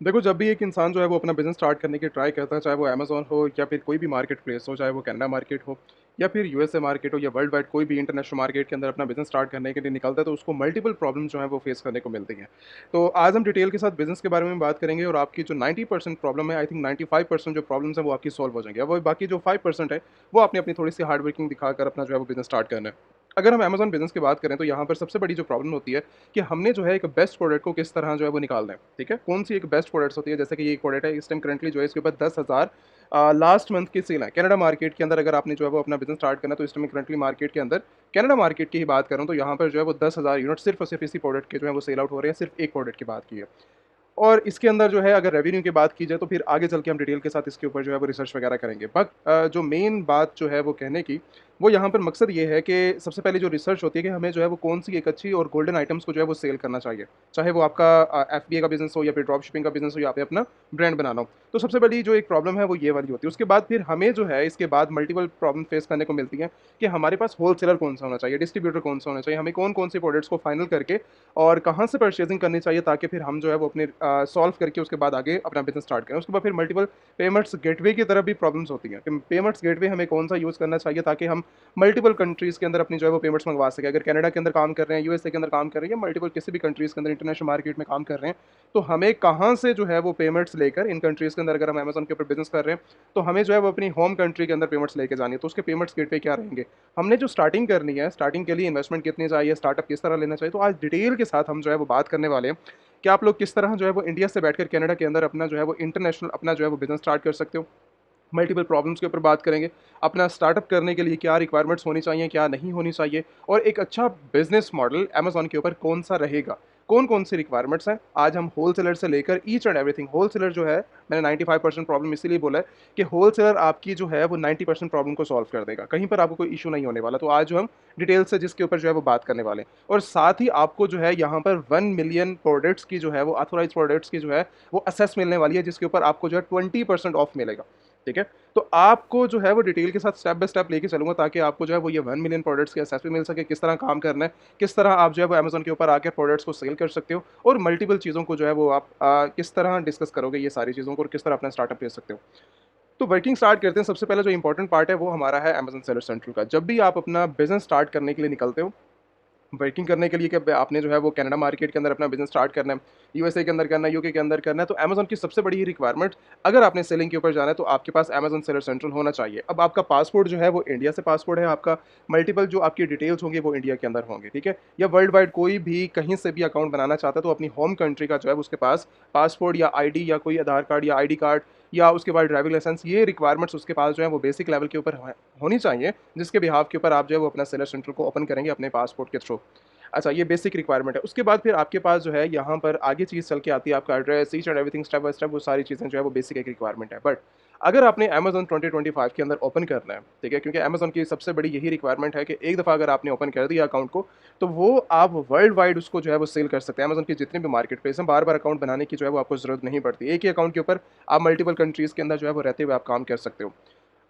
देखो, जब भी एक इंसान जो है वो अपना बिज़नेस स्टार्ट करने की ट्राई करता है, चाहे वो अमेज़न हो या फिर कोई भी मार्केट प्लेस हो, चाहे वो कनाडा मार्केट हो या फिर यूएसए मार्केट हो या वर्ल्ड वाइड कोई भी इंटरनेशनल मार्केट के अंदर अपना बिज़नेस स्टार्ट करने के लिए निकलता है, तो उसको मल्टीपल प्रॉब्लम जो है वो फेस करने को मिलती हैं। तो आज हम डिटेल के साथ बिज़नेस के बारे में बात करेंगे और आपकी जो 90% प्रॉब्लम है, आई थिंक 95% जो प्रॉब्लम्स हैं वो आपकी सॉल्व हो जाएँगी। अब वो बाकी जो 5% है, वो आपने अपनी थोड़ी-सी हार्ड वर्किंग दिखाकर अपना जो है वो बिज़नेस स्टार्ट करना है। अगर हम अमेज़न बिज़नेस की बात करें, तो यहाँ पर सबसे बड़ी जो प्रॉब्लम होती है कि हमने जो है एक बेस्ट प्रोडक्ट को किस तरह जो है वो निकालना है, ठीक है? कौन-सी एक बेस्ट प्रोडक्ट्स होती है, जैसे कि ये एक प्रोडक्ट है, इस टाइम करंटली जो है इसके ऊपर 10,000 लास्ट मंथ की सेल है। कनाडा मार्केट के अंदर अगर आपने जो है वो अपना बिज़नेस स्टार्ट करना है, तो इस टाइम करंटली मार्केट के अंदर कनाडा मार्केट की ही बात करूँ, तो यहाँ पर जो है वो 10,000 यूनिट सिर्फ़ और सिर्फ़ इसी प्रोडक्ट के जो है वो सेल आउट हो रहे हैं, सिर्फ़ एक प्रोडक्ट की बात की है। और इसके अंदर जो है अगर रेवेन्यू की बात की जाए, तो फिर आगे चल के हम डिटेल के साथ इसके ऊपर जो है वो रिसर्च वगैरह करेंगे। बट जो मेन बात जो है वो कहने की, वो यहाँ पर मकसद ये है कि सबसे पहले जो रिसर्च होती है कि हमें जो है वो कौन-सी एक अच्छी और गोल्डन आइटम्स को जो है वो सेल करना चाहिए। चाहे वो आपका एफबीए का बिज़नेस हो या फिर ड्रॉप शिपिंग का बिज़नेस हो या फिर अपना ब्रांड बनाना हो। तो सबसे बड़ी जो एक प्रॉब्लम है वो ये वाली होती है। उसके बाद फिर हमें जो है इसके बाद मल्टीपल प्रॉब्लम फेस करने को मिलती हैं कि हमारे पास होलसेलर कौन-सा होना चाहिए, डिस्ट्रीब्यूटर कौन-सा होना चाहिए, हमें कौन-कौन से प्रोडक्ट्स को फाइनल करके और कहाँ से परचेज़िंग करनी चाहिए, ताकि फिर हम जो है वो अपने सॉल्व करके उसके बाद आगे अपना बिज़नेस स्टार्ट करें। उसके बाद फिर मल्टीपल पेमेंट्स गेटवे की तरफ भी प्रॉब्लम्स होती हैं कि पेमेंट्स गेटवे हमें कौन-सा यूज़ करना चाहिए, ताकि हम मल्टीपल कंट्रीज़ के अंदर अपनी जो है वो पेमेंट्स मंगवा सकें। अगर कनाडा के अंदर काम कर रहे हैं, यूएसए के अंदर काम कर रहे हैं या मल्टीपल किसी भी कंट्रीज़ के अंदर इंटरनेशनल मार्केट में काम कर रहे हैं, तो हमें कहाँ से जो है वो पेमेंट्स लेकर इन कंट्रीज़ के अंदर अगर हम अमेज़न के ऊपर बिज़नेस कर रहे हैं, तो हमें जो है वो अपनी होम कंट्री के अंदर पेमेंट्स लेके जानी है। तो उसके पेमेंट्स गेटवे क्या रहेंगे? हमने जो स्टार्टिंग करनी है, स्टार्टिंग के लिए इन्वेस्टमेंट कितनी चाहिए, स्टार्टअप किस तरह लेना चाहिए, तो आज डिटेल के साथ हम जो है वो बात करने वाले हैं कि आप लोग किस तरह जो है वो इंडिया से बैठकर कनाडा के अंदर अपना जो है वो इंटरनेशनल अपना जो है वो बिज़नेस स्टार्ट कर सकते हो। मल्टीपल प्रॉब्लम्स के ऊपर बात करेंगे। अपना स्टार्टअप करने के लिए क्या रिक्वायरमेंट्स होनी चाहिए, क्या नहीं होनी चाहिए और एक अच्छा बिज़नेस मॉडल अमेज़न के ऊपर कौन-सा रहेगा। कौन-कौन सी रिक्वायरमेंट्स हैं, आज हम होलसेलर से लेकर ईच एंड एवरीथिंग होलसेलर जो है, मैंने 95% प्रॉब्लम इसीलिए बोला है कि होलसेलर आपकी जो है वो 90% प्रॉब्लम को सॉल्व कर देगा। कहीं पर आपको कोई इश्यू नहीं होने वाला। तो आज जो हम डिटेल से जिसके ऊपर जो है वो बात करने वाले हैं और साथ ही आपको जो है यहाँ पर 1 मिलियन प्रोडक्ट्स की जो है वो ऑथराइज़्ड प्रोडक्ट्स की जो है वो एक्सेस मिलने वाली है, जिसके ऊपर आपको जो है 20% ऑफ मिलेगा। ठीक है? तो आपको जो है वो डिटेल के साथ स्टेप बाय स्टेप लेके चलूँगा, ताकि आपको जो है वो ये 1 मिलियन प्रोडक्ट्स की एक्सेस भी मिल सके, किस तरह काम करना है, किस तरह आप जो है वो अमेज़न के ऊपर आके प्रोडक्ट्स को सेल कर सकते हो और मल्टीपल चीज़ों को जो है वो आप किस तरह डिस्कस करोगे ये सारी चीज़ों को और किस तरह अपना स्टार्टअप ले सकते हो। तो वर्किंग स्टार्ट करते हैं। सबसे पहले जो इंपॉर्टेंट पार्ट है वो हमारा है अमेज़न सेलर सेंट्रल का। जब भी आप अपना बिज़नेस स्टार्ट करने के लिए निकलते हो, वर्किंग करने के लिए कि आपने जो है वो कनाडा मार्केट के अंदर अपना बिज़नेस स्टार्ट करना है, यूएसए के अंदर करना है, यूके के अंदर करना है, तो अमेज़न की सबसे बड़ी ही रिक्वायरमेंट, अगर आपने सेलिंग के ऊपर जाना है, तो आपके पास अमेज़न सेलर सेंट्रल होना चाहिए। अब आपका पासपोर्ट जो है वो इंडिया से पासपोर्ट है, आपका मल्टीपल जो आपकी डिटेल्स होंगी वो इंडिया के अंदर होंगे, ठीक है? या वर्ल्ड वाइड कोई भी कहीं से भी अकाउंट बनाना चाहता है, तो अपनी होम कंट्री का जो है उसके पास पासपोर्ट या आईडी या कोई आधार कार्ड या आईडी कार्ड या उसके बाद ड्राइविंग लाइसेंस, ये रिक्वायरमेंट्स उसके पास जो है वो बेसिक लेवल के ऊपर होनी चाहिए, जिसके बिहाफ के ऊपर आप जो है वो अपना सेलर सेंट्रल को ओपन करेंगे अपने पासपोर्ट के थ्रू। अच्छा, ये बेसिक रिक्वायरमेंट है। उसके बाद फिर आपके पास जो है यहाँ पर आगे चीज़ चल के आती है, आपका address, each and everything step by step, वो सारी चीज़ें जो है वो बेसिक एक रिक्वायरमेंट है। बट अगर आपने अमेज़न 2025 के अंदर ओपन करना है, ठीक है? क्योंकि अमेज़न की सबसे बड़ी यही रिक्वायरमेंट है कि एक दफ़ा अगर आपने ओपन कर दिया अकाउंट को, तो वो आप वर्ल्ड वाइड उसको जो है वो सेल कर सकते हैं। अमेज़न की जितने भी मार्केट प्लेस हैं, बार-बार अकाउंट बनाने की जो है वो आपको ज़रूरत नहीं पड़ती। एक ही अकाउंट के ऊपर आप मल्टीपल कंट्रीज़ के अंदर जो है वो रहते हुए आप काम कर सकते हो।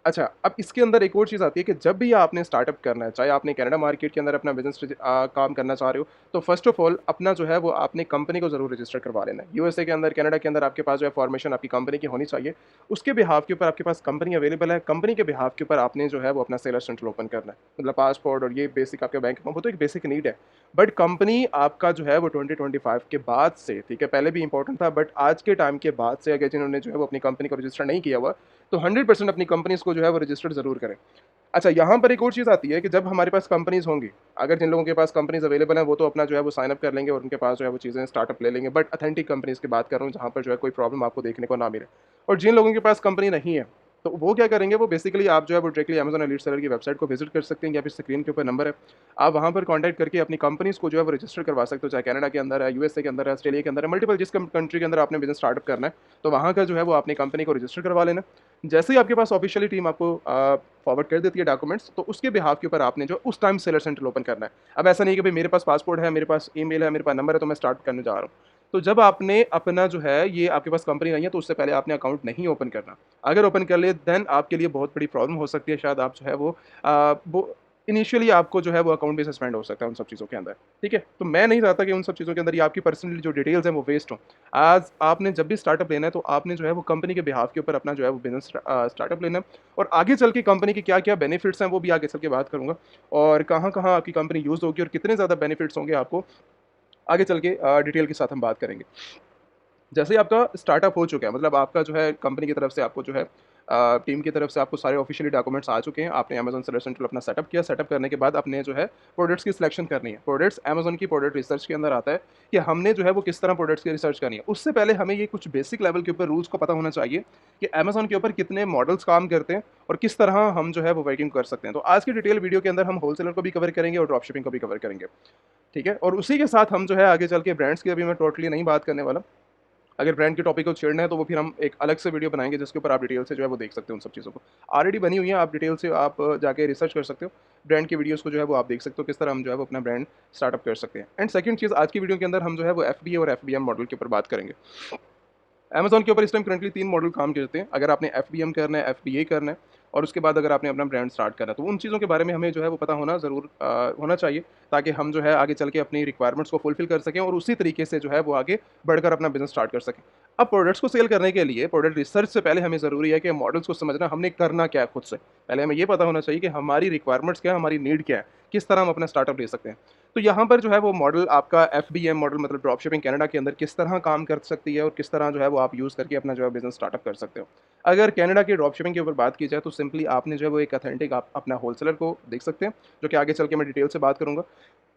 अच्छा, अब इसके अंदर एक और चीज़ आती है कि जब भी आपने स्टार्टअप करना है, चाहे आपने कनाडा मार्केट के अंदर अपना बिज़नेस काम करना चाह रहे हो, तो फर्स्ट ऑफ ऑल अपना जो है वो आपने कंपनी को ज़रूर रजिस्टर करवा लेना है। यूएसए के अंदर, कनाडा के अंदर आपके पास जो है फॉर्मेशन आपकी कंपनी की होनी चाहिए। उसके बिहाफ़ के ऊपर आपके पास कंपनी अवेलेबल है, कंपनी के बिहाफ़ के ऊपर आपने जो है वो अपना सेलर सेंटर ओपन करना है। मतलब पासपोर्ट और ये बेसिक आपके बैंक अकाउंट, वो तो एक बेसिक नीड है। बट कंपनी आपका जो है वो 2025 के बाद से, ठीक है, पहले भी इंपॉर्टेंट था, बट आज के टाइम के बाद से अगर जिन्होंने जो है वो अपनी कंपनी को रजिस्टर नहीं किया हुआ, तो 100% अपनी कंपनीज़ को जो है वो रजिस्टर्ड ज़रूर करें। अच्छा, यहाँ पर एक और चीज़ आती है कि जब हमारे पास कंपनीज़ होंगी, अगर जिन लोगों के पास कंपनीज़ अवेलेबल हैं, वो तो अपना जो है वो साइन अप कर लेंगे और उनके पास जो है वो चीज़ें स्टार्टअप ले लेंगे। बट ऑथेंटिक कंपनीज़ की बात कर रहा हूँ, जहाँ पर जो है कोई प्रॉब्लम आपको देखने को ना मिले। और जिन लोगों के पास कंपनी नहीं है, तो वो क्या करेंगे, वो बेसिकली आप जो है वो डायरेक्टली अमेज़न एलीट सेलर की वेबसाइट को विज़िट कर सकते हैं, या फिर स्क्रीन के ऊपर नंबर है। आप वहाँ पर कॉन्टैक्ट करके अपनी कंपनीज़ को जो है वो रजिस्टर करवा सकते हो, चाहे कनाडा के अंदर है, यूएसए के अंदर है, ऑस्ट्रेलिया के अंदर है, मल्टीपल जिस कंट्री के अंदर आपने बिज़नेस स्टार्टअप करना है, तो वहाँ का जो है वो अपनी कंपनी को रजिस्टर करवा लेना। जैसे ही आपके पास ऑफिशियली टीम आपको फॉरवर्ड कर देती है डॉक्यूमेंट्स, तो उसके बिहाफ के ऊपर आपने जो उस टाइम सेलर सेंटर ओपन करना है। अब ऐसा नहीं है कि भाई मेरे पास पासपोर्ट है, मेरे पास ईमेल है, मेरे पास नंबर है, तो मैं स्टार्ट करने जा रहा हूँ। तो जब आपने अपना जो है ये आपके पास कंपनी नहीं है, तो उससे पहले आपने अकाउंट नहीं ओपन करना। अगर ओपन कर लिए, देन आपके लिए बहुत बड़ी प्रॉब्लम हो सकती है, शायद आप जो है वो इनिशियली आपको जो है वो अकाउंट भी सस्पेंड हो सकता है उन सब चीज़ों के अंदर, ठीक है? तो मैं नहीं चाहता कि उन सब चीज़ों के अंदर ये आपकी पर्सनल जो डिटेल्स हैं वो वेस्ट हों। आज आपने जब भी स्टार्टअप लेना है तो आपने जो है वो कंपनी के बिहाफ़ के ऊपर अपना जो है वो बिज़नेस स्टार्टअप लेना है, और आगे चल के कंपनी के क्या-क्या बेनिफिट्स हैं वो भी आगे चल के बात करूँगा, और कहाँ-कहाँ आपकी कंपनी यूज़ होगी और कितने ज़्यादा बेनिफिट्स होंगे आपको, आगे चल के डिटेल के साथ हम बात करेंगे। जैसे ही आपका स्टार्टअप हो चुका है, मतलब आपका जो है कंपनी की तरफ से आपको जो है टीम की तरफ से आपको सारे ऑफिशियली डॉक्यूमेंट्स आ चुके हैं। आपने अमेज़न सेलर सेंट्रल अपना सेटअप किया, सेटअप करने के बाद आपने जो है प्रोडक्ट्स की सिलेक्शन करनी है। प्रोडक्ट्स अमेज़न की प्रोडक्ट रिसर्च के अंदर आता है कि हमने जो है वो किस तरह प्रोडक्ट्स की रिसर्च करनी है। उससे पहले हमें ये कुछ बेसिक लेवल के ऊपर रूल्स को पता होना चाहिए कि अमेज़न के ऊपर कितने मॉडल्स काम करते हैं और किस तरह हम जो है वो वर्किंग कर सकते हैं। तो आज की डिटेल वीडियो के अंदर हम होलसेलर को भी कवर करेंगे और ड्रॉप शिपिंग को भी कवर करेंगे, ठीक है? और उसी के साथ हम जो है आगे चल के ब्रांड्स की अभी मैं टोटली नहीं बात करने वाला। अगर ब्रांड के टॉपिक को छेड़ना है तो वो फिर हम एक अलग से वीडियो बनाएँगे जिसके ऊपर आप डिटेल से जो है वो देख सकते हो उन सब चीज़ों को। ऑलरेडी बनी हुई है, आप डिटेल से आप जाके रिसर्च कर सकते हो। ब्रांड की वीडियोज़ को जो है वो आप देख सकते हो, किस तरह हम जो है वो अपना ब्रांड स्टार्टअप कर सकते हैं। एंड सेकंड चीज़, आज की वीडियो के अंदर हम जो है वो एफबीए और एफबीएम मॉडल के ऊपर बात करेंगे। अमेज़न के ऊपर इस टाइम करंटली 3 मॉडल काम करते हैं। अगर आपने एफबीएम करना है, एफबीए करना है और उसके बाद अगर आपने अपना ब्रांड स्टार्ट करना है, तो उन चीज़ों के बारे में हमें जो है वो पता होना ज़रूर होना चाहिए, ताकि हम जो है आगे चल के अपनी रिक्वायरमेंट्स को फुलफ़िल कर सकें और उसी तरीके से जो है वो आगे बढ़कर अपना बिज़नेस स्टार्ट कर सकें। अब प्रोडक्ट्स को सेल करने के लिए प्रोडक्ट रिसर्च से पहले हमें ज़रूरी है कि मॉडल्स को समझना, हमने करना क्या है खुद से। पहले हमें ये पता होना चाहिए कि हमारी रिक्वायरमेंट्स क्या है, हमारी नीड क्या है, किस तरह हम अपना स्टार्टअप ले सकते हैं। तो यहाँ पर जो है वो मॉडल आपका एफबीएम मॉडल, मतलब ड्रॉप शिपिंग कनाडा के अंदर किस तरह काम कर सकती है और किस तरह जो है वो आप यूज़ करके अपना जो है बिज़नेस स्टार्टअप कर सकते हो। अगर कनाडा की ड्रॉप शिपिंग के ऊपर बात की जाए तो सिंपली आपने जो है वो एक ऑथेंटिक आप अपना होलसेलर को देख सकते हैं, जो कि आगे चल के मैं डिटेल से बात करूँगा।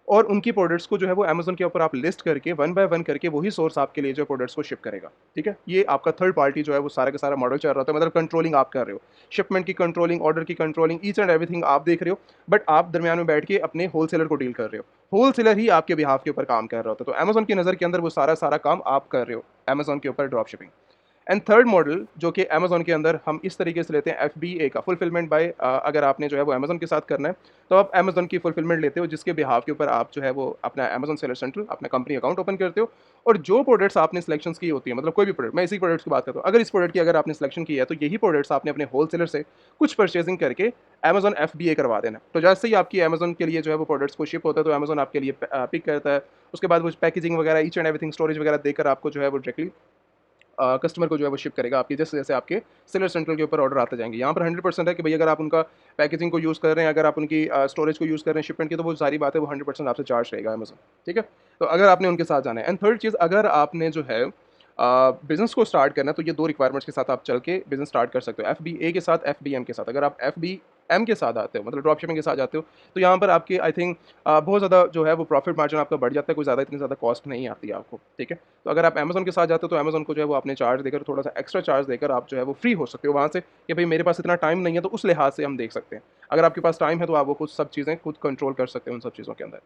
और उनकी प्रोडक्ट्स को जो है वो अमेज़न के ऊपर आप लिस्ट करके वन बाय वन करके वही सोर्स आपके लिए जो प्रोडक्ट्स को शिप करेगा, ठीक है? ये आपका थर्ड पार्टी जो है वो सारा का सारा मॉडल चल रहा होता है, मतलब कंट्रोलिंग आप कर रहे हो। शिपमेंट की कंट्रोलिंग, ऑर्डर की कंट्रोलिंग, ईच एंड एवरीथिंग आप देख रहे हो, बट आप दरमियान में बैठ के अपने होलसेलर को डील कर रहे हो। होलसेलर ही आपके बिहाफ के ऊपर काम कर रहा होता है। तो अमेज़न की नज़र के अंदर वो सारा काम आप कर रहे हो, अमेज़न के ऊपर drop shipping. And third model जो कि अमेज़न के अंदर हम इस तरीके से लेते हैं एफबीए का, फुलफिलमेंट बाय, अगर आपने जो है वो अमेज़न के साथ करना है, तो आप अमेज़न की फुलफिलमेंट लेते हो, जिसके बिहाफ के ऊपर आप जो है वो अपना अमेज़न सेलर सेंट्रल अपना कंपनी अकाउंट ओपन करते हो, और जो प्रोडक्ट्स आपने सिलेक्शंस की होती है, मतलब कोई भी प्रोडक्ट, मैं इसी प्रोडक्ट्स की बात करता हूँ। अगर इस प्रोडक्ट की अगर आपने सिलेक्शन की है तो यही प्रोडक्ट्स आपने अपने होलसेलर से कुछ परचेजिंग करके अमेज़न एफबीए करवा देना। तो जैसे ही आपकी अमेज़न के लिए जो है वो प्रोडक्ट्स को शिप होता है, तो अमेज़न आपके लिए पिक करता है। उसके बाद वो पैकेजिंग वगैरह, ईच एंड एवरीथिंग, स्टोरेज वगैरह देकर आपको जो है वो डायरेक्टली कस्टमर को जो है वो शिप करेगा आपकी, जैसे-जैसे आपके सेलर सेंट्रल के ऊपर ऑर्डर आते जाएँगे। यहाँ पर 100% है कि भई अगर आप उनका पैकेजिंग को यूज़ कर रहे हैं, अगर आप उनकी स्टोरेज को यूज़ कर रहे हैं शिपमेंट की, तो वो ज़ाहिर बात है वो 100% आपसे चार्ज करेगा अमेज़न, ठीक है? तो अगर आपने उनके साथ जाना है। एंड थर्ड चीज़, अगर आपने जो है बिज़नेस को स्टार्ट करना है, तो ये 2 रिक्वायरमेंट्स के साथ आप चल के बिज़नेस स्टार्ट कर सकते हो, एफबीए के साथ, एफबीएम के साथ। अगर आप एफबीएम के साथ आते हो, मतलब ड्रॉप शिपिंग के साथ जाते हो, तो यहाँ पर आपके आई थिंक बहुत ज़्यादा जो है वो प्रॉफिट मार्जिन आपका बढ़ जाता है, कोई ज़्यादा इतनी ज़्यादा कॉस्ट नहीं आती है आपको, ठीक है? तो अगर आप अमेज़न के साथ जाते हो तो अमेज़न को जो है वो आपने चार्ज देकर, थोड़ा-सा एक्स्ट्रा चार्ज देकर आप जो है वो फ्री हो सकते हो वहाँ से, कि भई मेरे पास इतना टाइम नहीं है, तो उस लिहाज से हम देख सकते हैं। अगर आपके पास टाइम है तो आप वो कुछ सब चीज़ें खुद कंट्रोल कर सकते हो उन सब चीज़ों के अंदर।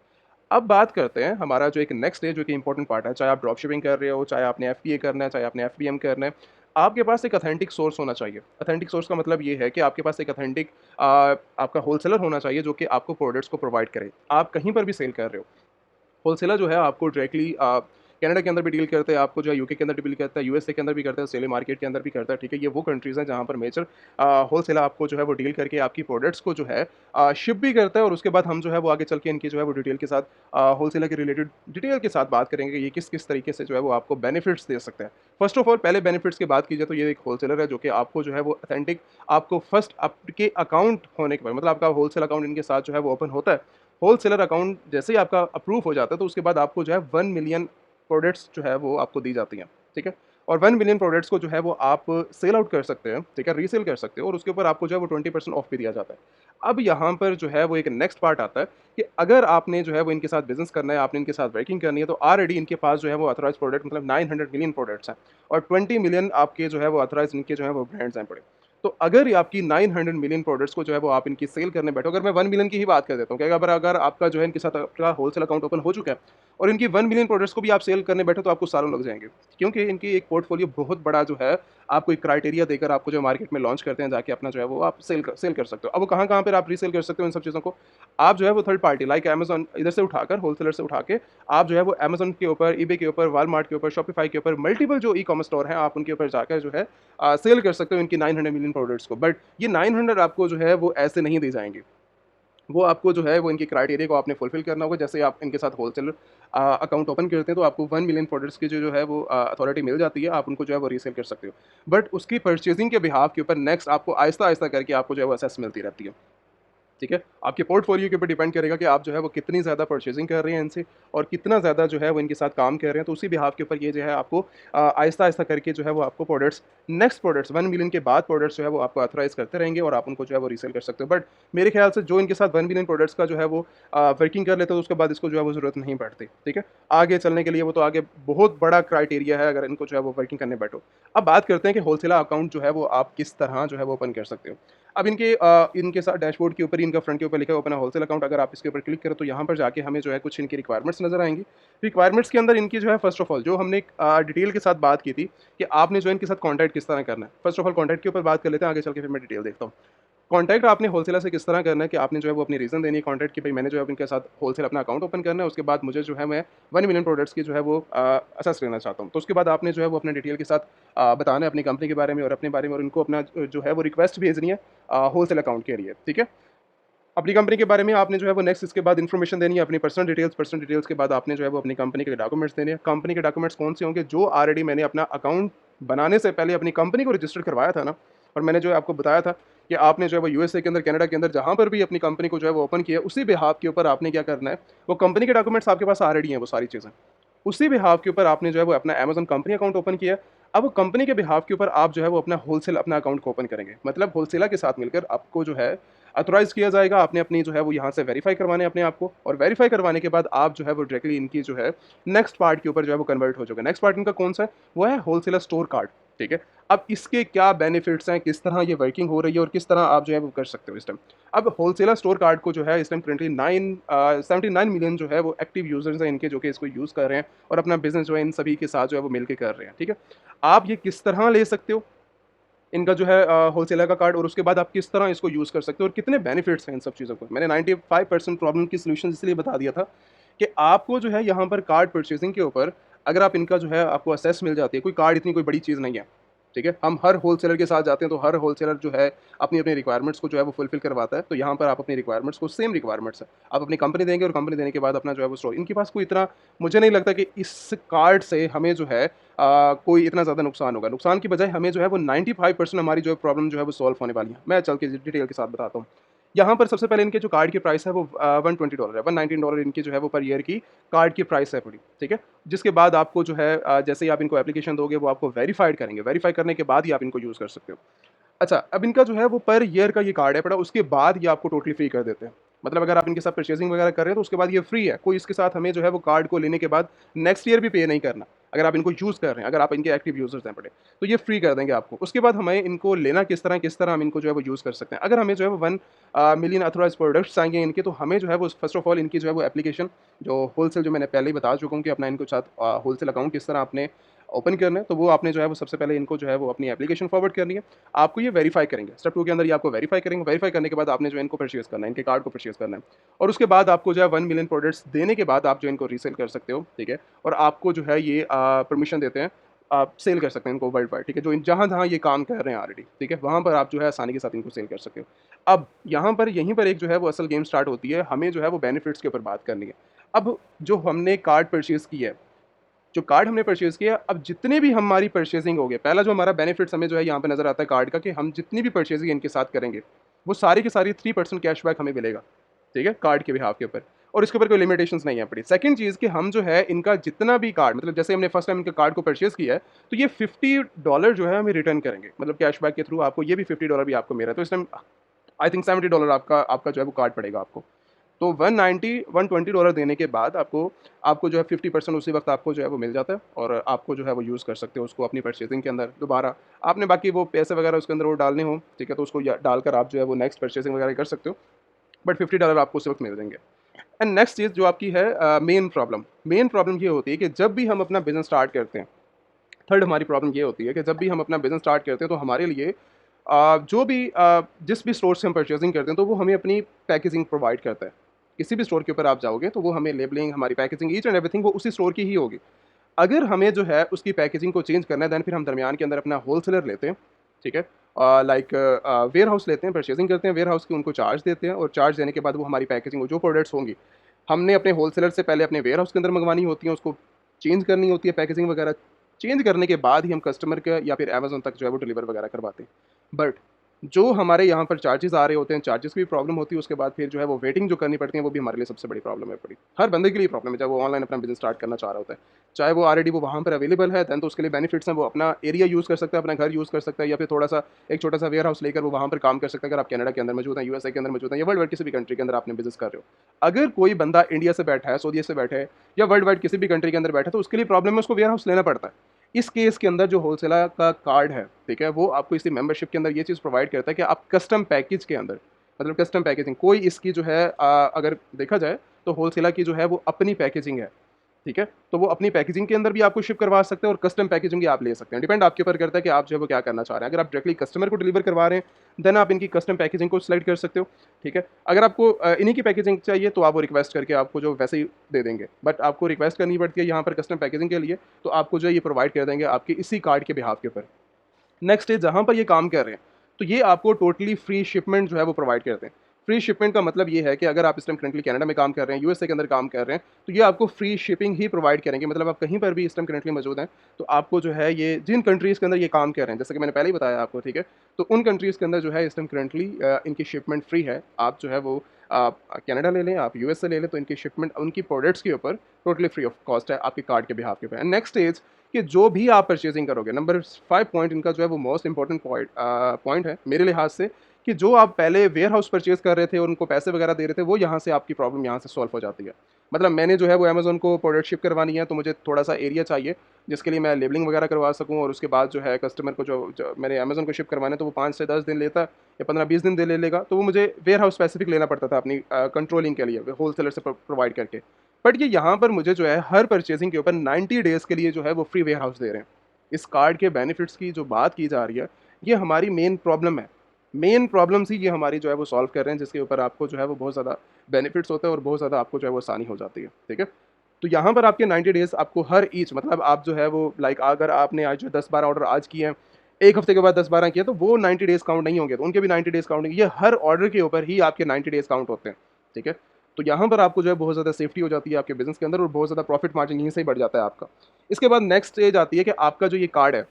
अब बात करते हैं हमारा जो एक नेक्स्ट है, जो कि इंपॉर्टेंट पार्ट है, चाहे आप ड्रॉप शिपिंग कर रहे हो, चाहे आपने एफबीए करना है, चाहे आपने एफबीएम करना है, आपके पास एक ऑथेंटिक सोर्स होना चाहिए। ऑथेंटिक सोर्स का मतलब ये है कि आपके पास एक ऑथेंटिक आपका होलसेलर होना चाहिए, जो कि आपको प्रोडक्ट्स को प्रोवाइड करे। आप कहीं पर भी सेल कर रहे हो, होलसेलर जो है आपको डायरेक्टली कनाडा के अंदर भी डील करते हैं, आपको जो है यूके के अंदर भी डील करता है, यूएसए के अंदर भी करता है, ऑस्ट्रेलिया मार्केट के अंदर भी करता है, ठीक है? ये वो कंट्रीज़ हैं जहाँ पर मेजर होलसेलर आपको जो है वो डील करके आपकी प्रोडक्ट्स को जो है शिप भी करता है, और उसके बाद हम जो है वो आगे चल के इनकी जो है वो डिटेल के साथ होलसेलर के रिलेटेड डिटेल के साथ बात करेंगे, ये किस-किस तरीके से जो है वो आपको बेनिफिट्स दे सकते हैं। फर्स्ट ऑफ ऑल, पहले बेनिफिट्स की बात की जाए तो ये एक होलसेलर है, जो कि आपको जो है वो ऑथेंटिक, आपको फर्स्ट आपके अकाउंट होने के बाद, मतलब आपका होलसेल अकाउंट इनके साथ जो है वो ओपन होता है। होलसेलर अकाउंट जैसे ही आपका अप्रूव हो जाता है, तो उसके बाद आपको जो है 1 मिलियन प्रोडक्ट्स जो है वो आपको दी जाती हैं, ठीक है? और 1 मिलियन प्रोडक्ट्स को जो है वो आप सेल आउट कर सकते हैं, ठीक है? रीसेल कर सकते हो, और उसके ऊपर आपको जो है वो 20% ऑफ भी दिया जाता है। अब यहाँ पर जो है वो एक नेक्स्ट पार्ट आता है कि अगर आपने जो है वो इनके साथ बिज़नेस करना है, आपने इनके साथ वर्किंग करनी है, तो ऑलरेडी इनके पास जो है वो ऑथराइज़्ड प्रोडक्ट, मतलब 900 मिलियन प्रोडक्ट्स हैं, और 20 मिलियन आपके जो है वो ऑथराइज़्ड इनके जो है वो ब्रांड्स हैं पड़े। तो अगर ये आपकी 900 मिलियन प्रोडक्ट्स को जो है वो आप इनकी सेल करने बैठो, अगर मैं 1 मिलियन की ही बात कर देता हूँ कि अगर अगर आपका जो है इनके साथ आपका होलसेल अकाउंट ओपन हो चुका है और इनकी 1 मिलियन प्रोडक्ट्स को भी आप सेल करने बैठो, तो आपको सालों लग जाएँगे। क्योंकि इनकी एक पोर्टफोलियो बहुत बड़ा जो है, आपको एक क्राइटेरिया देकर आपको जो मार्केट में लॉन्च करते हैं, जाके अपना जो है वो आप सेल कर सकते हो। अब वो कहाँ-कहाँ पर आप रीसेल कर सकते हो इन सब चीज़ों को? आप जो है वो थर्ड पार्टी लाइक अमेज़न इधर से उठाकर, होलसेलर से उठा के, आप जो है वो अमेज़न के ऊपर, ईबे के ऊपर, वॉलमार्ट के ऊपर, शॉपिफाई के ऊपर, मल्टीपल जो ई-कॉमर्स स्टोर हैं, आप उनके ऊपर जाकर जो है सेल कर सकते हो इनकी 900 मिलियन प्रोडक्ट्स को। बट ये 900 आपको जो है वो ऐसे नहीं दी जाएँगी। वो आपको जो है वो इनकी क्राइटेरिया को आपने फुलफ़िल करना होगा। जैसे आप इनके साथ होलसेलर अकाउंट ओपन करते हैं तो आपको 1 मिलियन प्रोडक्ट्स की जो है वो अथॉरिटी मिल जाती है, आप उनको जो है वो रीसेल कर सकते हो। बट उसकी परचेज़िंग के बिहाफ़ के ऊपर नेक्स्ट आपको आहिस्ता-आहिस्ता करके आपको जो है वो एसेस मिलती रहती है। ठीक है? आपके पोर्टफ़ोलियो के ऊपर डिपेंड करेगा कि आप जो है वो कितनी ज़्यादा परचेज़िंग कर रहे हैं इनसे और कितना ज़्यादा जो है वो इनके साथ काम कर रहे हैं, तो उसी बिहाफ़ के ऊपर ये जो है आपको आहिस्ता-आहिस्ता करके जो है वो आपको प्रोडक्ट्स नेक्स्ट प्रोडक्ट्स 1 मिलियन के बाद प्रोडक्ट्स जो है वो आपको ऑथराइज़ करते रहेंगे और आप उनको जो है वो रीसेल कर सकते हो। बट मेरे ख़्याल से जो इनके साथ 1 मिलियन प्रोडक्ट्स का जो है वो वर्किंग कर लेते हो, उसके बाद इसको जो है वो ज़रूरत नहीं पड़ती। ठीक है? आगे चलने के लिए वो तो आगे बहुत बड़ा क्राइटेरिया है अगर इनको जो है वो वर्किंग करने बैठो। अब बात करते हैं कि होलसेलर अकाउंट जो है वो आप किस तरह जो है वो ओपन कर सकते हो। अब इनके साथ डैशबोर्ड के ऊपर ही इनका फ्रंट के ऊपर लिखा है ओपन अ होलसेल अकाउंट। अगर आप इसके ऊपर क्लिक करो तो यहाँ पर जाके हमें जो है कुछ इनकी रिक्वायरमेंट्स नज़र आएँगी। रिक्वायरमेंट्स के अंदर इनकी जो है फर्स्ट ऑफ ऑल जो हमने डिटेल के साथ बात की थी कि आपने जो है इनके साथ कॉन्टैक्ट किस तरह करना है। फर्स्ट ऑफ ऑल कॉन्टैक्ट के ऊपर बात कर लेते हैं, आगे चल के फिर मैं डिटेल देखता हूँ। कॉन्टैक्ट आपने होलसेलर से किस तरह करना है कि आपने जो है वो अपनी रीज़न देनी है कॉन्टैक्ट की, भाई मैंने जो है इनके साथ होलसेल अपना अकाउंट ओपन करना है, उसके बाद मुझे जो है मैं 1 मिलियन प्रोडक्ट्स की जो है वो असेस लेना चाहता हूँ। तो उसके बाद आपने जो है वो अपने डिटेल के साथ बताना है अपनी कंपनी के बारे में और अपने बारे में और उनको अपना जो है वो रिक्वेस्ट भेजनी है होलसेल अकाउंट के लिए, ठीक है? अपनी कंपनी के बारे में आपने जो है वो नेक्स्ट इसके बाद इन्फॉर्मेशन देनी है अपनी पर्सनल डिटेल्स के बाद आपने जो है वो अपनी कंपनी के डॉक्यूमेंट्स देने हैं। कंपनी के डॉक्यूमेंट्स कौन से होंगे? जो ऑलरेडी मैंने अपना अकाउंट बनाने से पहले अपनी कंपनी को रजिस्टर करवाया था ना, और मैंने जो है आपको बताया था कि आपने जो है वो यूएसए के अंदर, कनाडा के अंदर जहाँ पर भी अपनी कंपनी को जो है वो ओपन किया, उसी बिहाफ के ऊपर आपने क्या करना है, वो कंपनी के डॉक्यूमेंट्स आपके पास ऑलरेडी हैं वो सारी चीज़ें। उसी बिहाफ के ऊपर आपने जो है वो अपना अमेज़न कंपनी अकाउंट ओपन किया। अब वो कंपनी के बिहाफ के ऊपर आप जो है वो अपना होलसेल अपना अकाउंट को ओपन करेंगे। मतलब होलसेलर के साथ मिलकर आपको जो है ऑथराइज़ किया जाएगा। आपने अपनी जो है वो यहाँ से वेरीफ़ाई करवाने हैं अपने आप को, और वेरीफ़ाई करवाने के बाद आप जो है वो डायरेक्टली इनकी जो है नेक्स्ट पार्ट के ऊपर जो है वो कन्वर्ट हो जाओगे। नेक्स्ट पार्ट इनका कौन-सा है? वो है होलसेलर स्टोर कार्ड, ठीक है? अब इसके क्या बेनिफिट्स हैं, किस तरह ये वर्किंग हो रही है और किस तरह आप जो है वो कर सकते हो इस टाइम। अब होलसेलर स्टोर कार्ड को जो है इस टाइम करंटली 79 मिलियन जो है वो एक्टिव यूज़र्स हैं इनके, जो कि इसको यूज़ कर रहे हैं और अपना बिज़नेस जो है इन सभी के साथ जो है वो मिलके कर रहे हैं, ठीक है? आप ये किस तरह ले सकते हो? इनका जो है होलसेलर का कार्ड, और उसके बाद आप किस तरह इसको यूज़ कर सकते हो और कितने बेनिफिट्स हैं इन सब चीज़ों को। मैंने 95% प्रॉब्लम की सॉल्यूशन इसलिए बता दिया था कि आपको जो है यहाँ पर कार्ड परचेज़िंग के ऊपर अगर आप इनका जो है आपको असेस मिल जाती है, कोई कार्ड इतनी कोई बड़ी चीज़ नहीं है, ठीक है? हम हर होलसेलर के साथ जाते हैं तो हर होलसेलर जो है अपनी-अपनी रिक्वायरमेंट्स को जो है वो फुलफ़िल करवाता है। तो यहाँ पर आप अपनी रिक्वायरमेंट्स को, सेम रिक्वायरमेंट्स है, आप अपनी कंपनी देंगे और कंपनी देने के बाद अपना जो है वो स्टोर, इनके पास कोई इतना, मुझे नहीं लगता कि इस कार्ड से हमें जो है कोई इतना ज़्यादा नुकसान होगा। नुकसान की बजाय हमें जो है वो 95% हमारी जो है प्रॉब्लम जो है वो सॉल्व होने वाली है। मैं चल के डिटेल के साथ बताता हूँ। यहाँ पर सबसे पहले इनके जो कार्ड की प्राइस है वो $120 है, $119 इनकी जो है वो पर ईयर की कार्ड की प्राइस है पूरी, ठीक है? जिसके बाद आपको जो है जैसे ही आप इनको एप्लीकेशन दोगे वो आपको वेरीफाइड करेंगे, वेरीफाई करने के बाद ही आप इनको यूज़ कर सकते हो। अच्छा, अब इनका जो है वो पर ईयर का ये कार्ड है पड़ा, उसके बाद ये आपको टोटली फ्री कर देते हैं। मतलब अगर आप इनके साथ परचेज़िंग वगैरह कर रहे हैं तो उसके बाद ये फ्री है। कोई इसके साथ हमें जो है वो कार्ड को लेने के बाद नेक्स्ट ईयर भी पे नहीं करना। अगर आप इनको यूज़ कर रहे हैं, अगर आप इनके एक्टिव यूज़र्स हैं बड़े, तो ये फ्री कर देंगे आपको। उसके बाद हमें इनको लेना किस तरह हम इनको जो है वो यूज़ कर सकते हैं। अगर हमें जो है वो 1 मिलियन ऑथराइज़्ड प्रोडक्ट्स चाहिए इनके, तो हमें जो है वो फर्स्ट ऑफ ऑल इनकी जो है वो एप्लीकेशन, जो होलसेल, जो मैंने पहले ही बता चुका हूँ कि अपना इनको साथ होलसेल अकाउंट किस तरह आपने ओपन करना है, तो वो आपने जो है वो सबसे पहले इनको जो है वो अपनी एप्लीकेशन फॉरवर्ड करनी है। आपको ये वेरीफाई करेंगे, स्टेप 2 के अंदर ये आपको वेरीफाई करेंगे। वेरीफाई करने के बाद आपने जो है इनको परचेज़ करना है, इनके कार्ड को परचेज़ करना है, और उसके बाद आपको जो है 1 मिलियन प्रोडक्ट्स देने के बाद आप जो इनको रीसेल कर सकते हो, ठीक है? और आपको जो है ये परमिशन देते हैं, आप सेल कर सकते हैं इनको वर्ल्ड वाइड, ठीक है? जो जहाँ-जहाँ ये काम कर रहे हैं ऑलरेडी, ठीक है? वहाँ पर आप जो है आसानी के साथ इनको सेल कर सकते हो। अब यहाँ पर, यहीं पर एक जो है वो असल गेम स्टार्ट होती है, हमें जो है वो बेनिफिट्स के ऊपर बात करनी है। अब जो हमने कार्ड परचेज़ की है, जो कार्ड हमने परचेज़ किया, अब जितने भी हमारी परचेज़िंग होगी, पहला जो हमारा बेनिफिट्स हमें जो है यहाँ पे नज़र आता है कार्ड का, कि हम जितनी भी परचेज़िंग इनके साथ करेंगे, वो सारी की सारी 3% कैशबैक हमें मिलेगा, ठीक है? कार्ड के बिहाफ़ के ऊपर, और इसके ऊपर कोई लिमिटेशंस नहीं है पड़ी। सेकंड चीज़ कि हम जो है इनका जितना भी कार्ड, मतलब जैसे हमने फर्स्ट टाइम इनका कार्ड को परचेज़ किया है, तो ये $50 जो है हमें रिटर्न करेंगे। मतलब कैशबैक के थ्रू आपको ये भी $50 भी आपको मिल रहा है। तो इस टाइम आई थिंक $70 आपका आपका जो है वो कार्ड पड़ेगा आपको। तो 190 $120 देने के बाद आपको आपको जो है 50% उसी वक़्त आपको जो है वो मिल जाता है, और आपको जो है वो यूज़ कर सकते हो उसको अपनी परचेज़िंग के अंदर दोबारा। आपने बाकी वो पैसे वगैरह उसके अंदर वो डालने हो, ठीक है? तो उसको या डालकर आप जो है वो नेक्स्ट परचेज़िंग वगैरह कर सकते हो। बट $50 आपको उसी वक़्त मिल जाएँगे। एंड नेक्स्ट चीज़ जो आपकी है मेन प्रॉब्लम ये होती है कि जब भी हम अपना बिज़नेस स्टार्ट करते हैं, थर्ड हमारी प्रॉब्लम ये होती है कि जब भी हम अपना बिज़नेस स्टार्ट करते हैं तो हमारे लिए जो भी जिस भी स्टोर से हम परचेज़िंग करते हैं तो वो हमें अपनी पैकेजिंग प्रोवाइड करता है। किसी भी स्टोर के ऊपर आप जाओगे तो वो हमें लेबलिंग, हमारी पैकेजिंग, ईच एंड एवरीथिंग वो उसी स्टोर की ही होगी। अगर हमें जो है उसकी पैकेजिंग को चेंज करना है, देन फिर हम दरमियान के अंदर अपना होलसेलर लेते हैं, ठीक है? लाइक वेयर हाउस लेते हैं, परचेजिंग करते हैं वेयर हाउस की, उनको चार्ज देते हैं और चार्ज देने के बाद वो हमारी पैकेजिंग जो प्रोडक्ट्स होंगी हमने अपने होलसेलर से पहले अपने वेयर हाउस के अंदर मंगवानी होती है, उसको चेंज करनी होती है पैकेजिंग वगैरह, चेंज करने के बाद ही हम कस्टमर के या फिर अमेज़न तक जो है वो डिलीवर वगैरह करवाते हैं। बट जो हमारे यहाँ पर चार्जेस आ रहे होते हैं, चार्जेस की भी प्रॉब्लम होती है, उसके बाद फिर जो है वो वेटिंग जो करनी पड़ती है, वो भी हमारे लिए सबसे बड़ी प्रॉब्लम है पड़ी। हर बंदे के लिए प्रॉब्लम है, जब वो ऑनलाइन अपना बिज़नेस स्टार्ट करना चाह रहा होता है। चाहे वो ऑलरेडी वो वहाँ पर अवेलेबल है, देन तो उसके लिए बेनिफिट्स हैं, वो अपना एरिया यूज़ कर सकता है, अपना घर यूज़ कर सकता है या फिर थोड़ा-सा एक छोटा-सा वेयर हाउस लेकर वो वहाँ पर काम कर सकता है, अगर आप कनाडा के अंदर मौजूद हैं, यूएसए के अंदर मौजूद हैं या वर्ल्ड वाइड किसी भी कंट्री के अंदर आपने बिज़नेस कर रहे हो। अगर कोई बंदा इंडिया से बैठा है, सऊदीया से बैठा है या वर्ल्ड वाइड किसी भी कंट्री के अंदर बैठा है, तो उसके लिए प्रॉब्लम है, उसको वेयर हाउस लेना पड़ता है। इस केस के अंदर जो होलसेलर का कार्ड है, ठीक है, वो आपको इसी मेंबरशिप के अंदर ये चीज़ प्रोवाइड करता है कि आप कस्टम पैकेज के अंदर, मतलब कस्टम पैकेजिंग कोई इसकी जो है अगर देखा जाए तो होलसेलर की जो है वो अपनी पैकेजिंग है, ठीक है? तो वो अपनी पैकेजिंग के अंदर भी आपको शिप करवा सकते हैं और कस्टम पैकेजिंग भी आप ले सकते हैं। डिपेंड आपके ऊपर करता है कि आप जो है वो क्या करना चाह रहे हैं। अगर आप डायरेक्टली कस्टमर को डिलीवर करवा रहे हैं, देन आप इनकी कस्टम पैकेजिंग को सिलेक्ट कर सकते हो, ठीक है? अगर आपको इन्हीं की पैकेजिंग चाहिए तो आप वो रिक्वेस्ट करके आपको जो वैसे ही दे देंगे। बट आपको रिक्वेस्ट करनी पड़ती है यहाँ पर कस्टम पैकेजिंग के लिए, तो आपको जो है ये प्रोवाइड कर देंगे आपके इसी कार्ड के बिहाफ के ऊपर। नेक्स्ट है जहाँ पर ये काम कर रहे हैं, तो ये आपको टोटली फ्री शिपमेंट जो है वो प्रोवाइड करते हैं। फ्री शिपमेंट का मतलब ये है कि अगर आप इस टाइम करंटली कनाडा में काम कर रहे हैं, यूएसए के अंदर काम कर रहे हैं, तो ये आपको फ्री शिपिंग ही प्रोवाइड करेंगे। मतलब आप कहीं पर भी इस टाइम करंटली मौजूद हैं, तो आपको जो है ये जिन कंट्रीज़ के अंदर ये काम कर रहे हैं, जैसे कि मैंने पहले ही बताया आपको, ठीक है? तो उन कंट्रीज़ के अंदर जो है इस टाइम करंटली इनकी शिपमेंट फ्री है। आप जो है वो आप कनाडा ले लें, आप यूएसए ले लें, तो इनकी शिपमेंट उनकी प्रोडक्ट्स के ऊपर टोटली फ्री ऑफ कॉस्ट है आपके कार्ड के बिहाफ के ऊपर। एंड नेक्स्ट इज़ कि जो भी आप परचेजिंग करोगे, नंबर 5 पॉइंट इनका जो है वो मोस्ट इंपॉर्टेंट पॉइंट है मेरे लिहाज से, कि जो आप पहले वेयर हाउस परचेज कर रहे थे और उनको पैसे वगैरह दे रहे थे, वो यहाँ से आपकी प्रॉब्लम यहाँ से सॉल्व हो जाती है। मतलब मैंने जो है वो अमेज़न को प्रोडक्ट शिप करवानी है, तो मुझे थोड़ा-सा एरिया चाहिए, जिसके लिए मैं लेबलिंग वगैरह करवा सकूँ और उसके बाद जो है कस्टमर को जो मैंने अमेज़न को शिप करवाना है, तो वो 5 से 10 दिन लेता या 15-20 दिन दे ले लेगा, तो वो मुझे वेयर हाउस स्पेसिफिक लेना पड़ता था अपनी कंट्रोलिंग के लिए, होलसेलर से प्रोवाइड करके। बट ये यहाँ पर मुझे जो है हर परचेजिंग के ऊपर 90 डेज़ के लिए जो है वो फ्री वेयर हाउस दे रहे हैं। इस कार्ड के बेनिफिट्स की जो बात की जा रही है, ये हमारी मेन प्रॉब्लम है। मेन प्रॉब्लम्स ही ये हमारी जो है वो सॉल्व कर रहे हैं, जिसके ऊपर आपको जो है वो बहुत ज़्यादा बेनिफिट्स होते हैं और बहुत ज़्यादा आपको जो है वो आसानी हो जाती है, ठीक है? तो यहाँ पर आपके 90 डेज़ आपको हर ईच, मतलब आप जो है वो लाइक अगर आपने आज जो 10-12 ऑर्डर आज किए हैं, 1 हफ्ते के बाद 10-12 किए, तो वो 90 डेज़ काउंट नहीं होंगे, तो उनके भी 90 डेज़ काउंट होंगे। ये हर ऑर्डर के ऊपर ही आपके 90 डेज़ काउंट होते हैं, ठीक है? तो यहाँ पर आपको जो है बहुत ज़्यादा सेफ्टी हो जाती है आपके बिज़नेस के अंदर और बहुत ज़्यादा प्रॉफिट मार्जिन यहीं से ही बढ़ जाता है आपका। इसके बाद नेक्स्ट स्टेज आती है कि आपका जो ये कार्ड है,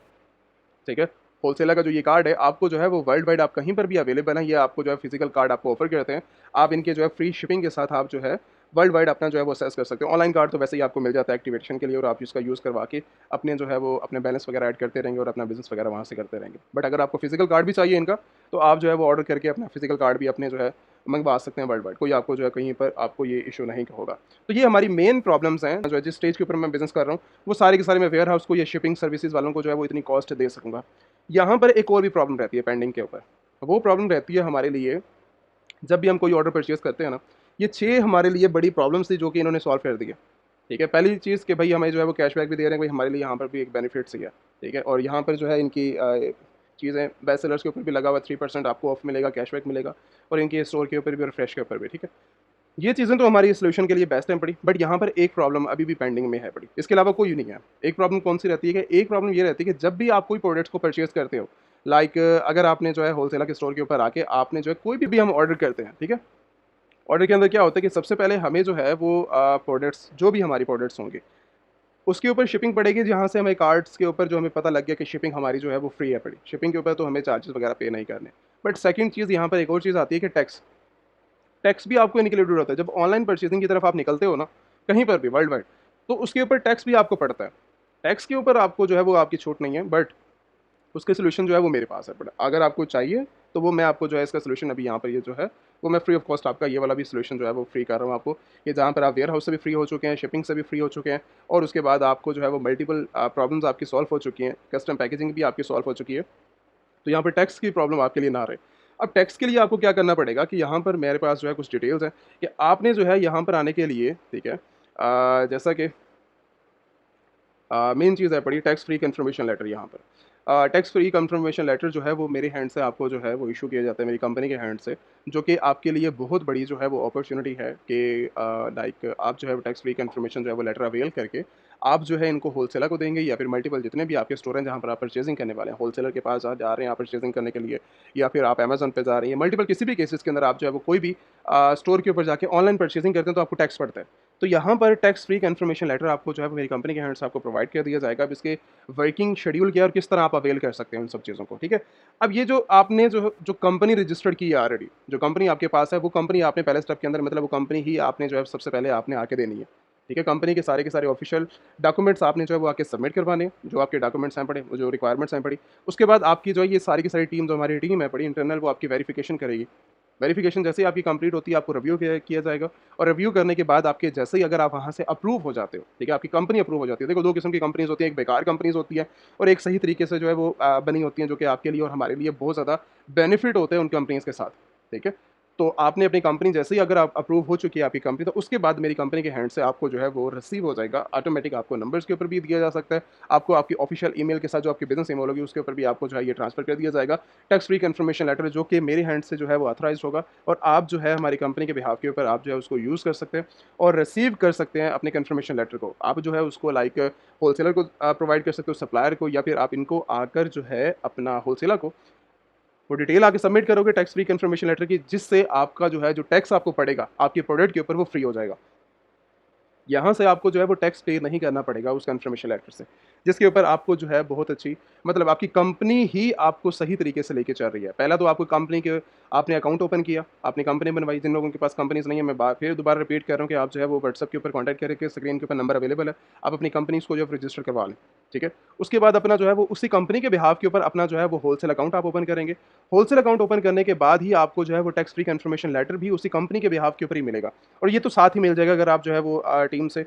ठीक है? होलसेलर का जो ये कार्ड है, आपको जो है वो वर्ल्ड वाइड आप कहीं पर भी अवेलेबल है, ये आपको जो है फिज़िकल कार्ड आपको ऑफ़र करते हैं। आप इनके जो है फ्री शिपिंग के साथ आप जो है वर्ल्ड वाइड अपना जो है वो एक्सेस कर सकते हो। ऑनलाइन कार्ड तो वैसे ही आपको मिल जाता है एक्टिवेशन के लिए और आप इसका यूज़ करवा के अपने जो है वो अपने बैलेंस वगैरह ऐड करते रहेंगे और अपना बिज़नेस वगैरह वहाँ से करते रहेंगे। बट अगर आपको फिज़िकल कार्ड भी चाहिए इनका, तो आप जो है वो ऑर्डर करके अपना फिज़िकल कार्ड भी अपने जो है मँगवा सकते हैं वर्ल्ड वाइड। कोई आपको जो है कहीं पर आपको ये इश्यू नहीं होगा। तो ये हमारी मेन प्रॉब्लम्स हैं, जो है जिस स्टेज के ऊपर मैं बिज़नेस कर रहा हूँ, वो सारे के सारे मैं वेयर हाउस को या शिपिंग सर्विसेज़ वालों को जो है वो इतनी कॉस्ट दे सकूँगा। यहाँ पर एक और भी प्रॉब्लम रहती है पेंडिंग के ऊपर। वो प्रॉब्लम रहती है हमारे लिए, जब भी हम कोई ऑर्डर परचेज़ करते हैं ना, ये 6 हमारे लिए बड़ी प्रॉब्लम्स थी जो कि इन्होंने सॉल्व कर दी है। ठीक है? पहली चीज़ कि भई हमें जो है वो कैशबैक भी दे रहे हैं, भई हमारे लिए यहाँ पर भी एक बेनिफिट्स ही है। ठीक है? और यहाँ पर जो है इनकी चीज़ें बेस्ट सेलर्स के ऊपर भी लगा हुआ है, 3% आपको ऑफ मिलेगा, कैशबैक मिलेगा और इनके स्टोर के ऊपर भी और फ्रेश के ऊपर भी, ठीक है? ये चीज़ें तो हमारी सॉल्यूशन के लिए बेस्ट हैं पड़ी, बट यहाँ पर एक प्रॉब्लम अभी भी पेंडिंग में है पड़ी। इसके अलावा कोई नहीं है। एक प्रॉब्लम कौन-सी रहती है कि एक प्रॉब्लम ये रहती है कि जब भी आप कोई प्रोडक्ट्स को परचेज़ करते हो, लाइक अगर आपने जो है होलसेलर के स्टोर के ऊपर आके आपने जो है कोई भी हम ऑर्डर करते हैं, ठीक है? ऑर्डर के अंदर क्या होता है कि सबसे पहले हमें जो है वो प्रोडक्ट्स जो भी हमारी प्रोडक्ट्स होंगे, उसके ऊपर शिपिंग पड़ेगी, जहाँ से हमें कार्ड्स के ऊपर जो हमें पता लग गया कि शिपिंग हमारी जो है वो फ्री है पड़ी। शिपिंग के ऊपर तो हमें चार्जेस वगैरह पे नहीं करने। बट सेकंड चीज़ यहाँ पर एक और चीज़ आती है कि टैक्स। टैक्स भी आपको इंक्लूडेड होता है। जब ऑनलाइन परचेज़िंग की तरफ आप निकलते हो ना, कहीं पर भी वर्ल्ड वाइड, तो उसके ऊपर टैक्स भी आपको पड़ता है। टैक्स के ऊपर आपको जो है वो आपकी छूट नहीं है, बट उसके सॉल्यूशन जो है वो मेरे पास है। बट अगर आपको चाहिए, तो वो मैं आपको जो है इसका सॉल्यूशन अभी यहाँ पर ये जो है, वो मैं फ्री ऑफ कॉस्ट आपका ये वाला भी सॉल्यूशन जो है वो फ्री कर रहा हूँ आपको। ये जहाँ पर आप वेयर हाउस से भी फ्री हो चुके हैं, शिपिंग से भी फ्री हो चुके हैं और उसके बाद आपको जो है वो मल्टीपल प्रॉब्लम्स आपकी सॉल्व हो चुकी हैं, कस्टम पैकेजिंग भी आपकी सॉल्व हो चुकी है। तो यहाँ पर टैक्स की प्रॉब्लम आपके लिए ना रहे। अब टैक्स के लिए आपको क्या करना पड़ेगा कि यहाँ पर मेरे पास जो है कुछ डिटेल्स हैं कि आपने जो है यहाँ पर आने के लिए, ठीक है, जैसा कि मेन चीज़ है पड़ी टैक्स फ्री कन्फर्मेशन लेटर यहाँ पर। टैक्स फ्री कन्फर्मेशन लेटर जो है वो मेरे हैंड से आपको जो है वो इशू किया जाता है मेरी कंपनी के हैंड से, जो कि आपके लिए बहुत बड़ी जो है वो अपॉर्चुनिटी है कि लाइक आप जो है वो टैक्स फ्री कन्फर्मेशन जो है वो लेटर अवेल करके आप जो है इनको होलसेलर को देंगे या फिर मल्टीपल जितने भी आपके स्टोर हैं जहाँ पर आप परचेजिंग करने वाले हैं, होलसेलर के पास जा रहे हैं आप परचेजिंग करने के लिए, या फिर आप अमेज़न पे जा रही हैं, मल्टीपल किसी भी केसेस के अंदर आप जो है वो कोई भी स्टोर के ऊपर जाके ऑनलाइन परचेजिंग करते हैं तो आपको टैक्स पड़ता है। तो यहाँ पर टैक्स फ्री कन्फर्मेशन लेटर आपको जो है वो मेरी कंपनी के हैंड से आपको प्रोवाइड कर दिया जाएगा। अब इसके वर्किंग शेड्यूल क्या है और किस तरह आप अवेल कर सकते हैं उन सब चीज़ों को, ठीक है। अब ये जो आपने जो कंपनी रजिस्टर्ड की है ऑलरेडी, जो कंपनी आपके पास है वो कंपनी आपने पहले स्टेप के अंदर मतलब वो कंपनी ही आपने जो है सबसे पहले आपने आके देनी है, ठीक है। कंपनी के सारे ऑफिशियल डॉक्यूमेंट्स आपने जो है वो आके सबमिट करवाने हैं, जो आपके डॉक्यूमेंट्स हैं पड़े, वो जो रिक्वायरमेंट्स हैं पड़ी। उसके बाद आपकी जो है ये सारी की सारी टीम जो हमारी टीम है पड़ी इंटरनल, वो आपकी वेरिफिकेशन करेगी। वेरिफिकेशन जैसे ही आपकी कंप्लीट होती है आपको रिव्यू किया जाएगा, और रिव्यू करने के बाद आपके जैसे ही अगर आप वहाँ से अप्रूव हो जाते हो, ठीक है, आपकी कंपनी अप्रूव हो जाती है। देखो 2 किस्म की कंपनीज़ होती हैं, एक बेकार कंपनीज़ होती है और एक सही तरीके से जो है वो बनी होती हैं, जो कि आपके लिए और हमारे लिए बहुत ज़्यादा बेनिफिट होते हैं उन कंपनीज़ के साथ, ठीक है। तो आपने अपनी कंपनी जैसे ही अगर आप अप्रूव हो चुकी है आपकी कंपनी, तो उसके बाद मेरी कंपनी के हैंड से आपको जो है वो रिसीव हो जाएगा ऑटोमेटिक, आपको नंबर्स के ऊपर भी दिया जा सकता है, आपको आपकी ऑफिशियल ईमेल के साथ जो आपकी बिज़नेस ईमेल होगी उसके ऊपर भी आपको जो है ये ट्रांसफ़र कर दिया जाएगा टैक्स फ्री कन्फर्मेशन लेटर, जो कि मेरे हैंड से जो है वो ऑथराइज़्ड होगा, और आप जो है हमारी कंपनी के बिहाफ़ के ऊपर आप जो है उसको यूज़ कर सकते हैं और रिसीव कर सकते हैं अपने कन्फर्मेशन लेटर को। आप जो है उसको लाइक होलसेलर को प्रोवाइड कर सकते हो, सप्लायर को, या फिर आप इनको आकर जो है अपना होलसेलर को वो डिटेल आके सबमिट करोगे टैक्स फ्री कन्फर्मेशन लेटर की, जिससे आपका जो है जो टैक्स आपको पड़ेगा आपके प्रोडक्ट के ऊपर वो फ्री हो जाएगा। यहाँ से आपको जो है वो टैक्स पे नहीं करना पड़ेगा उस कन्फर्मेशन लेटर से, जिसके ऊपर आपको जो है बहुत अच्छी मतलब आपकी कंपनी ही आपको सही तरीके से लेके चल रही है। पहला तो आपको कंपनी के आपने अकाउंट ओपन किया, आपने कंपनी बनवाई। जिन लोगों के पास कंपनीज़ नहीं है, मैं फिर दोबारा रिपीट कर रहा हूँ कि आप जो है वो व्हाट्सएप के ऊपर कॉन्टैक्ट करके स्क्रीन के ऊपर नंबर अवेलेबल है, आप अपनी कंपनीज़ को जो है रजिस्टर करवा लें, ठीक है। उसके बाद अपना जो है वो उसी कंपनी के बिहाफ के ऊपर अपना जो है वो होलसेल अकाउंट आप ओपन करेंगे। होलसेल अकाउंट ओपन करने के बाद ही आपको जो है वो टैक्स फ्री कन्फर्मेशन लेटर भी उसी कंपनी के बिहाफ के ऊपर ही मिलेगा, और ये तो साथ ही मिल जाएगा अगर आप जो है वो टीम से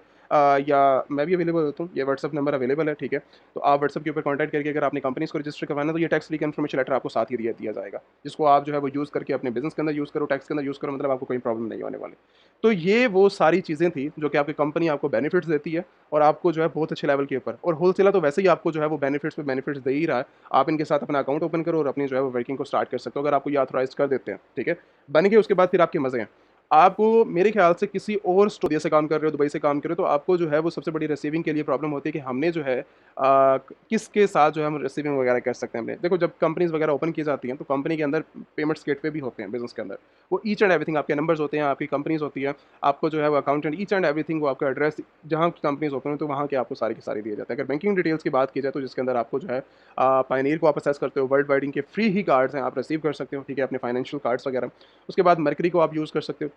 या मैं भी अवेलेबल होता हूँ, ये व्हाट्सएप नंबर अवेलेबल है, ठीक है। तो आप व्हाट्सएप के ऊपर कॉन्टैक्ट करके अगर आपने कंपनीज़ को रजिस्टर करवाना है तो ये टैक्स फ्री कन्फर्मेशन लेटर आपको साथ ही दिया जाएगा, जिसको आप जो है वो यूज़ करके अपने बिज़नेस के अंदर यूज़ करो, टैक्स के अंदर यूज़ करो, मतलब आपको कोई प्रॉब्लम नहीं होने वाली। तो ये वो सारी चीज़ें थी जो कि आपकी कंपनी आपको बेनिफिट्स देती है, और आपको जो है बहुत अच्छे लेवल के ऊपर, और होलसेलर तो वैसे ही आपको जो है वो बेनिफिट्स पे बेनिफिट्स दे ही रहा है। आप इनके साथ अपना अकाउंट ओपन करो और अपनी जो है वो वर्किंग को स्टार्ट कर सकते हो, अगर आपको ये ऑथराइज़ कर देते हैं, ठीक है। बन गए उसके बाद फिर आपके मज़े हैं। आपको मेरे ख़्याल से किसी और स्टूडियो से काम कर रहे हो, दुबई से काम कर रहे हो, तो आपको जो है वो सबसे बड़ी रिसीविंग के लिए प्रॉब्लम होती है कि हमने जो है किसके साथ जो है हम रिसीविंग वगैरह कर सकते हैं हमने। देखो जब कंपनीज़ वगैरह ओपन की जाती हैं तो कंपनी के अंदर पेमेंट्स गेटवे भी होते हैं बिज़नेस के अंदर। वो ईच एंड एवरीथिंग आपके नंबर्स होते हैं, आपकी कंपनीज़ होती है, आपको जो है वो अकाउंटेंट ईच एंड एवरीथिंग वो आपका एड्रेस जहाँ की कंपनीज़ ओपन हो तो वहाँ के आपको सारे के सारे दिए जाते हैं। अगर बैंकिंग डिटेल्स की बात की जाए तो जिसके अंदर आपको जो है पायनियर को आप असेस करते हो, वर्ल्ड वाइड इनके फ्री ही कार्ड्स हैं, आप रिसीव कर सकते हो, ठीक है, अपने फाइनेंशियल कार्ड्स वगैरह। उसके बाद मरकरी को आप यूज़ कर सकते हो।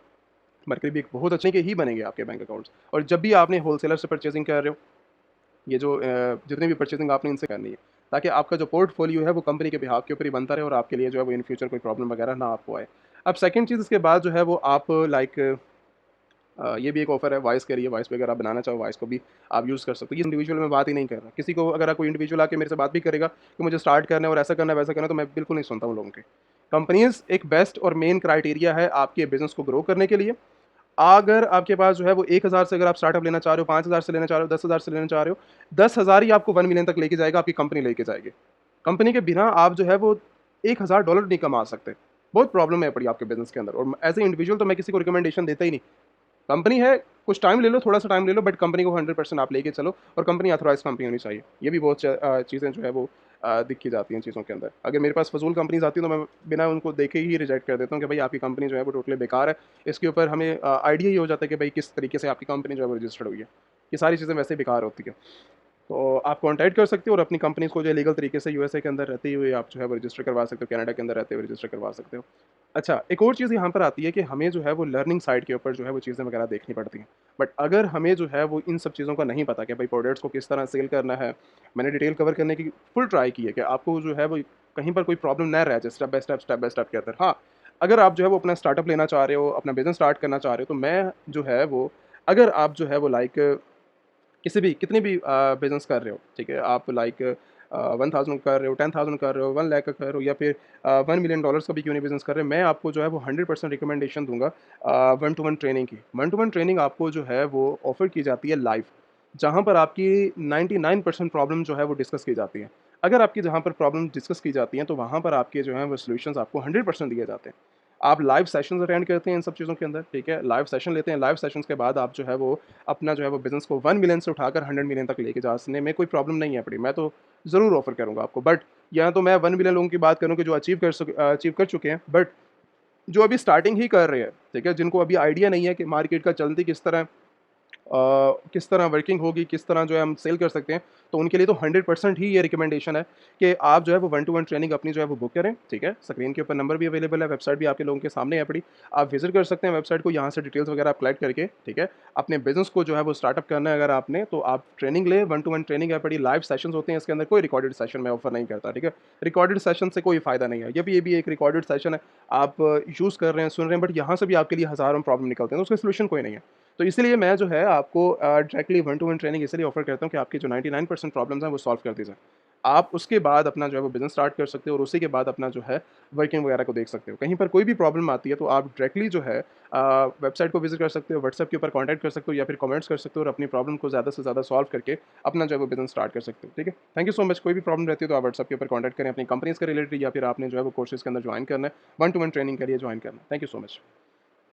मरकरी भी एक बहुत अच्छे के ही बनेंगे आपके बैंक अकाउंट्स, और जब भी आपने होलसेलर से परचेजिंग कर रहे हो, ये जो जितनी भी परचेजिंग आपने इनसे करनी है, ताकि आपका जो पोर्टफोलियो है वो कंपनी के बिहाफ के ऊपर ही बनता रहे और आपके लिए जो है वो इन फ्यूचर कोई प्रॉब्लम वगैरह ना आपको आए। अब सेकंड चीज़ इसके बाद जो है वो आप लाइक ये भी एक ऑफर है वॉइस के लिए, वॉइस पे अगर आप बनाना चाहो वॉइस को भी आप यूज़ कर सकते हो। ये इंडिविजुअल मैं बात ही नहीं कर रहा, किसी को अगर कोई इंडिविजुअल आके मेरे से बात भी करेगा कि मुझे स्टार्ट करना है और ऐसा करना है वैसा करना है, तो मैं बिल्कुल नहीं सुनता हूँ लोगों के। कंपनीज़ एक बेस्ट और मेन क्राइटेरिया है आपके बिज़नेस को ग्रो करने के लिए। अगर आपके पास जो है वो 1000 से अगर आप स्टार्टअप लेना चाह रहे हो, 5000 से लेना चाह रहे हो, 10,000 से लेना चाह रहे हो, 10,000 ही आपको 1 मिलियन तक लेके जाएगा, आपकी कंपनी लेके जाएगी। कंपनी के बिना आप जो है वो $1000 नहीं कमा सकते। बहुत प्रॉब्लम है पड़ी आपके बिज़नेस के अंदर, और एज़ ए इंडिविजुअल तो मैं किसी को रिकमेंडेशन देता ही नहीं। कंपनी है, कुछ टाइम ले लो, थोड़ा-सा टाइम ले लो, बट कंपनी को 100% आप लेके चलो, और कंपनी ऑथराइज़्ड कंपनी होनी चाहिए। ये भी बहुत चीज़ें जो है वो दिखी जाती हैं चीज़ों के अंदर। अगर मेरे पास फ़िज़ूल कंपनीज़ आती हैं तो मैं बिना उनको देखे ही रिजेक्ट कर देता हूँ कि भाई आपकी कंपनी जो है वो टोटली बेकार है। इसके ऊपर हमें आइडिया ही हो जाता है कि भाई किस तरीके से आपकी कंपनी जो है वो रजिस्टर्ड हुई है। ये सारी चीज़ें वैसे ही बेकार होती हैं। तो आप कॉन्टैक्ट कर सकते हो और अपनी कंपनीज़ को जो है लीगल तरीके से यूएसए के अंदर रहते हुए आप जो है वो रजिस्टर करवा सकते हो, कनाडा के अंदर रहते हुए रजिस्टर करवा सकते हो। अच्छा, एक और चीज़ यहाँ पर आती है कि हमें जो है वो लर्निंग साइड के ऊपर जो है वो चीज़ें वगैरह देखनी पड़ती हैं। बट अगर हमें जो है वो इन सब चीज़ों का नहीं पता कि भाई प्रोडक्ट्स को किस तरह सेल करना है, मैंने डिटेल कवर करने की फुल ट्राई की है कि आपको जो है वो कहीं पर कोई प्रॉब्लम ना रह जाए स्टेप बाय स्टेप के अंदर। हाँ, अगर आप जो है वो अपना स्टार्टअप लेना चाह रहे हो, अपना बिज़नेस स्टार्ट करना चाह रहे हो, तो मैं जो है वो अगर आप जो है वो लाइक किसी भी कितनी भी बिज़नेस कर रहे हो, ठीक है? आप लाइक 1000 कर रहे हो, 10,000 कर रहे हो, 1 लाख का कर रहे हो, या फिर $1 मिलियन का भी क्यों नहीं बिज़नेस कर रहे हो, मैं आपको जो है वो 100% रिकमेंडेशन दूँगा वन टू वन ट्रेनिंग की। वन टू वन ट्रेनिंग आपको जो है वो ऑफ़र की जाती है लाइव, जहाँ पर आपकी 99% प्रॉब्लम जो है वो डिस्कस की जाती है। अगर आपकी जहाँ पर प्रॉब्लम डिस्कस की जाती हैं, तो वहाँ पर आपके जो हैं वो सॉल्यूशंस आपको 100% दिए जाते हैं। आप लाइव सेशंस अटेंड करते हैं इन सब चीज़ों के अंदर, ठीक है? लाइव सेशन लेते हैं, लाइव सेशंस के बाद आप जो है वो अपना जो है वो बिज़नेस को 1 मिलियन से उठाकर 100 मिलियन तक लेके जाने में कोई प्रॉब्लम नहीं है पड़ी। मैं तो ज़रूर ऑफ़र करूँगा आपको, बट यहाँ तो मैं 1 मिलियन लोगों की बात करूँ कि जो अचीव कर चुके हैं, बट जो अभी स्टार्टिंग ही कर रहे हैं, ठीक है? जिनको अभी आइडिया नहीं है कि मार्केट का चलती किस तरह वर्किंग होगी, किस तरह जो है हम सेल कर सकते हैं, तो उनके लिए तो 100% ही ये रिकमेंडेशन है कि आप जो है वो वन टू वन ट्रेनिंग अपनी जो है वो बुक करें, ठीक है? स्क्रीन के ऊपर नंबर भी अवेलेबल है, वेबसाइट भी आपके लोगों के सामने है पड़ी। आप विज़िट कर सकते हैं वेबसाइट को, यहाँ से डिटेल्स वगैरह आप कलेक्ट करके, ठीक है? अपने बिज़नेस को जो है वो स्टार्टअप करना है अगर आपने, तो आप ट्रेनिंग लें, वन टू वन ट्रेनिंग है पड़ी, लाइव सेशंस होते हैं इसके अंदर, कोई रिकॉर्डेड सेशन मैं ऑफ़र नहीं करता, ठीक है? रिकॉर्डेड सेशन से कोई फ़ायदा नहीं है। ये भी एक रिकॉर्डेड सेशन है, आप यूज़ कर रहे हैं, सुन रहे हैं, बट यहाँ से भी आपके लिए हज़ारों प्रॉब्लम निकलते हैं, तो उसका सॉल्यूशन कोई नहीं है। तो इसीलिए मैं जो है आपको directly one two one training इसलिए ऑफ़र करता हूँ कि आपकी जो 99% प्रॉब्लम्स हैं वो सॉल्व कर दी जाएँ। आप उसके बाद अपना जो है वो बिज़नेस स्टार्ट कर सकते हो और उसी के बाद अपना जो है वर्किंग वगैरह को देख सकते हो। कहीं पर कोई भी प्रॉब्लम आती है तो आप डायरेक्टली जो है वेबसाइट को विज़िट कर सकते हो, व्हाट्सएप के ऊपर कॉन्टैक्ट कर सकते हो या फिर कमेंट्स कर सकते हो और अपनी प्रॉब्लम को ज़्यादा से ज़्यादा सॉल्व करके अपना जो है वो बिज़नेस स्टार्ट कर सकते हो। ठीक है? Thank you so much. कोई भी प्रॉब्लम रहती है तो आप व्हाट्सएप के ऊपर कॉन्टैक्ट करें अपनी कंपनीज़ के रिलेटेड या फिर आपने जो है वो कोर्सेज़ के अंदर जॉइन करना है, वन टू वन ट्रेनिंग के लिए जॉइन करना है। Thank you so much.